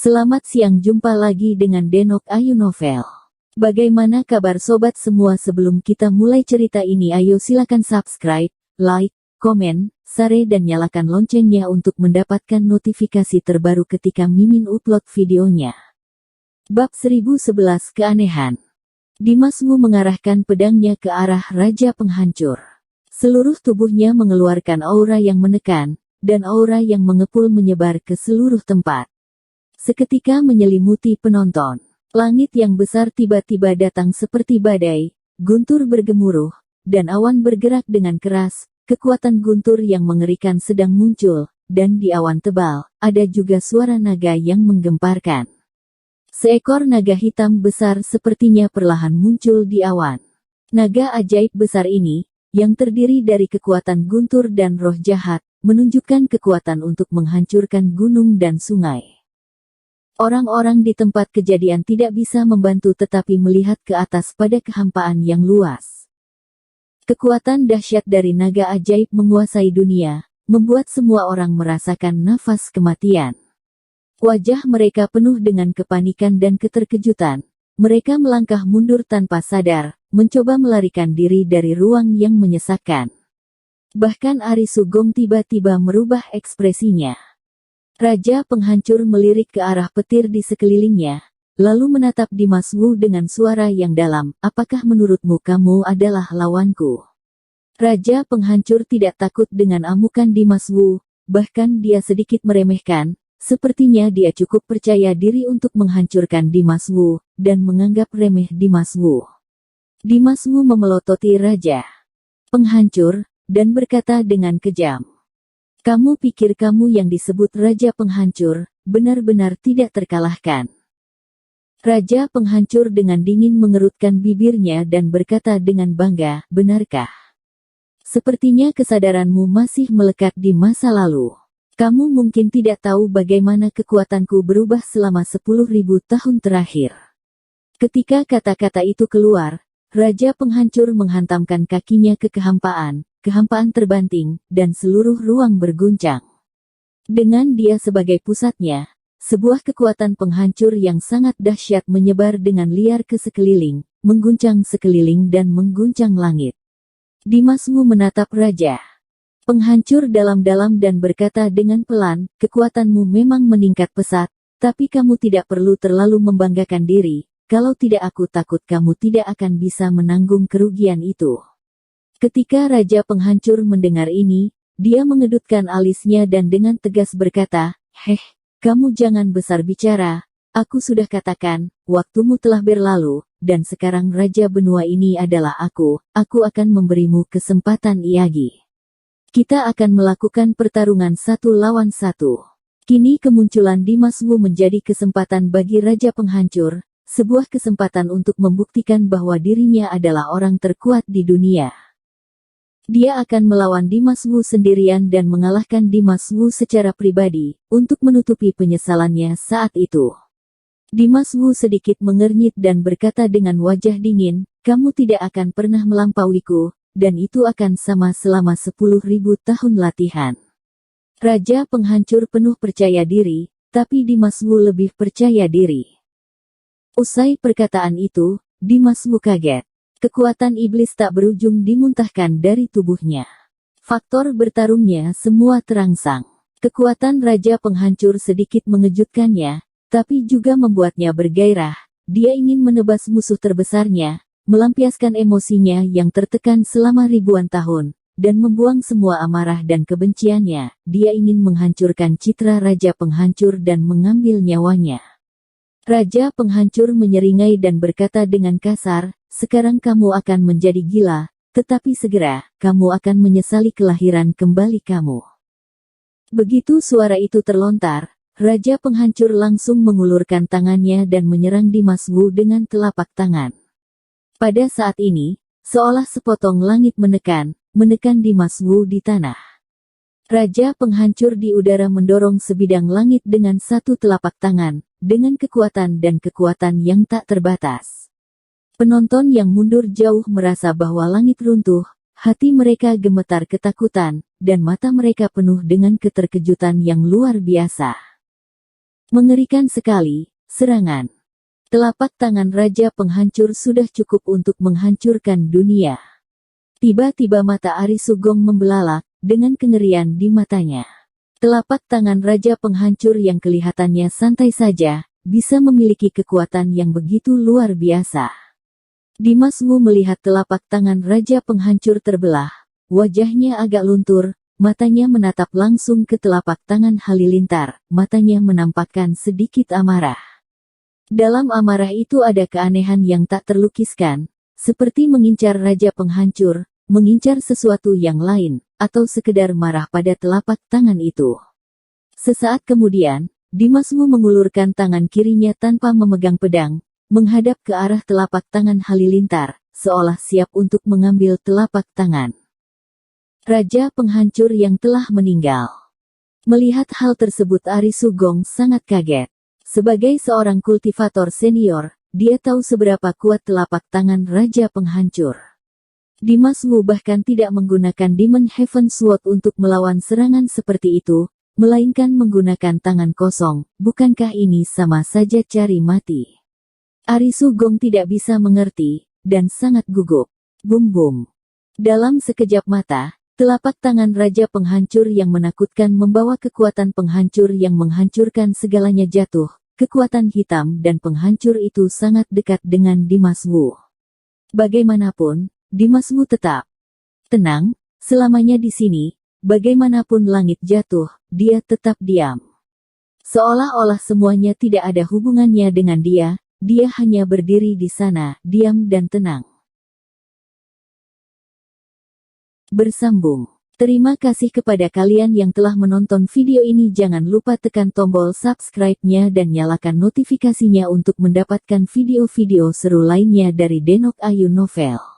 Selamat siang, jumpa lagi dengan Denok Ayu Novel. Bagaimana kabar sobat semua? Sebelum kita mulai cerita ini, ayo silakan subscribe, like, komen, share dan nyalakan loncengnya untuk mendapatkan notifikasi terbaru ketika Mimin upload videonya. Bab 1011 Keanehan. Dimas Wu mengarahkan pedangnya ke arah Raja Penghancur. Seluruh tubuhnya mengeluarkan aura yang menekan, dan aura yang mengepul menyebar ke seluruh tempat. Seketika menyelimuti penonton. Langit yang besar tiba-tiba datang seperti badai, guntur bergemuruh, dan awan bergerak dengan keras. Kekuatan guntur yang mengerikan sedang muncul, dan di awan tebal, ada juga suara naga yang menggemparkan. Seekor naga hitam besar sepertinya perlahan muncul di awan. Naga ajaib besar ini, yang terdiri dari kekuatan guntur dan roh jahat, menunjukkan kekuatan untuk menghancurkan gunung dan sungai. Orang-orang di tempat kejadian tidak bisa membantu tetapi melihat ke atas pada kehampaan yang luas. Kekuatan dahsyat dari naga ajaib menguasai dunia, membuat semua orang merasakan nafas kematian. Wajah mereka penuh dengan kepanikan dan keterkejutan. Mereka melangkah mundur tanpa sadar, mencoba melarikan diri dari ruang yang menyesakkan. Bahkan Ari Sugong tiba-tiba merubah ekspresinya. Raja Penghancur melirik ke arah petir di sekelilingnya, lalu menatap Dimas Wu dengan suara yang dalam, "Apakah menurutmu kamu adalah lawanku?" Raja Penghancur tidak takut dengan amukan Dimas Wu, bahkan dia sedikit meremehkan, sepertinya dia cukup percaya diri untuk menghancurkan Dimas Wu, dan menganggap remeh Dimas Wu. Dimas Wu memelototi Raja Penghancur, dan berkata dengan kejam, "Kamu pikir kamu yang disebut Raja Penghancur, benar-benar tidak terkalahkan." Raja Penghancur dengan dingin mengerutkan bibirnya dan berkata dengan bangga, "Benarkah? Sepertinya kesadaranmu masih melekat di masa lalu. Kamu mungkin tidak tahu bagaimana kekuatanku berubah selama 10.000 tahun terakhir." Ketika kata-kata itu keluar, Raja Penghancur menghantamkan kakinya ke kehampaan terbanting, dan seluruh ruang berguncang. Dengan dia sebagai pusatnya, sebuah kekuatan penghancur yang sangat dahsyat menyebar dengan liar ke sekeliling, mengguncang sekeliling dan mengguncang langit. Dimas Wu menatap Raja Penghancur dalam-dalam dan berkata dengan pelan, "Kekuatanmu memang meningkat pesat, tapi kamu tidak perlu terlalu membanggakan diri. Kalau tidak, aku takut kamu tidak akan bisa menanggung kerugian itu." Ketika Raja Penghancur mendengar ini, dia mengedutkan alisnya dan dengan tegas berkata, Kamu jangan besar bicara. Aku sudah katakan, waktumu telah berlalu, dan sekarang Raja Benua ini adalah aku akan memberimu kesempatan lagi. Kita akan melakukan pertarungan 1 lawan 1. Kini kemunculan Dimas Wu menjadi kesempatan bagi Raja Penghancur, sebuah kesempatan untuk membuktikan bahwa dirinya adalah orang terkuat di dunia. Dia akan melawan Dimas Wu sendirian dan mengalahkan Dimas Wu secara pribadi, untuk menutupi penyesalannya saat itu. Dimas Wu sedikit mengernyit dan berkata dengan wajah dingin, "Kamu tidak akan pernah melampauiku, dan itu akan sama selama 10.000 tahun latihan." Raja Penghancur penuh percaya diri, tapi Dimas Wu lebih percaya diri. Usai perkataan itu, Dimas Wu kaget. Kekuatan iblis tak berujung dimuntahkan dari tubuhnya. Faktor bertarungnya semua terangsang. Kekuatan Raja Penghancur sedikit mengejutkannya, tapi juga membuatnya bergairah. Dia ingin menebas musuh terbesarnya, melampiaskan emosinya yang tertekan selama ribuan tahun, dan membuang semua amarah dan kebenciannya. Dia ingin menghancurkan citra Raja Penghancur dan mengambil nyawanya. Raja Penghancur menyeringai dan berkata dengan kasar, "Sekarang kamu akan menjadi gila, tetapi segera, kamu akan menyesali kelahiran kembali kamu." Begitu suara itu terlontar, Raja Penghancur langsung mengulurkan tangannya dan menyerang Dimas Wu dengan telapak tangan. Pada saat ini, seolah sepotong langit menekan Dimas Wu di tanah. Raja Penghancur di udara mendorong sebidang langit dengan satu telapak tangan, dengan kekuatan dan kekuatan yang tak terbatas. Penonton yang mundur jauh merasa bahwa langit runtuh, hati mereka gemetar ketakutan, dan mata mereka penuh dengan keterkejutan yang luar biasa. Mengerikan sekali, serangan. Telapak tangan Raja Penghancur sudah cukup untuk menghancurkan dunia. Tiba-tiba mata Ari Sugong membelalak, dengan kengerian di matanya. Telapak tangan Raja Penghancur yang kelihatannya santai saja, bisa memiliki kekuatan yang begitu luar biasa. Dimas Wu melihat telapak tangan Raja Penghancur terbelah, wajahnya agak luntur, matanya menatap langsung ke telapak tangan Halilintar, matanya menampakkan sedikit amarah. Dalam amarah itu ada keanehan yang tak terlukiskan, seperti mengincar Raja Penghancur, mengincar sesuatu yang lain, atau sekedar marah pada telapak tangan itu. Sesaat kemudian, Dimas Wu mengulurkan tangan kirinya tanpa memegang pedang, menghadap ke arah telapak tangan Halilintar, seolah siap untuk mengambil telapak tangan Raja Penghancur yang telah meninggal. Melihat hal tersebut Ari Sugong sangat kaget. Sebagai seorang kultivator senior, dia tahu seberapa kuat telapak tangan Raja Penghancur. Dimas Wu bahkan tidak menggunakan Demon Heaven Sword untuk melawan serangan seperti itu, melainkan menggunakan tangan kosong. Bukankah ini sama saja cari mati? Ari Sugong tidak bisa mengerti, dan sangat gugup. Bum-bum. Dalam sekejap mata, telapak tangan Raja Penghancur yang menakutkan membawa kekuatan penghancur yang menghancurkan segalanya jatuh. Kekuatan hitam dan penghancur itu sangat dekat dengan Dimas Wu. Bagaimanapun, Dimas Wu tetap tenang, selamanya di sini, bagaimanapun langit jatuh, dia tetap diam. Seolah-olah semuanya tidak ada hubungannya dengan dia hanya berdiri di sana, diam dan tenang. Bersambung. Terima kasih kepada kalian yang telah menonton video ini. Jangan lupa tekan tombol subscribe-nya dan nyalakan notifikasinya untuk mendapatkan video-video seru lainnya dari Denok Ayu Novel.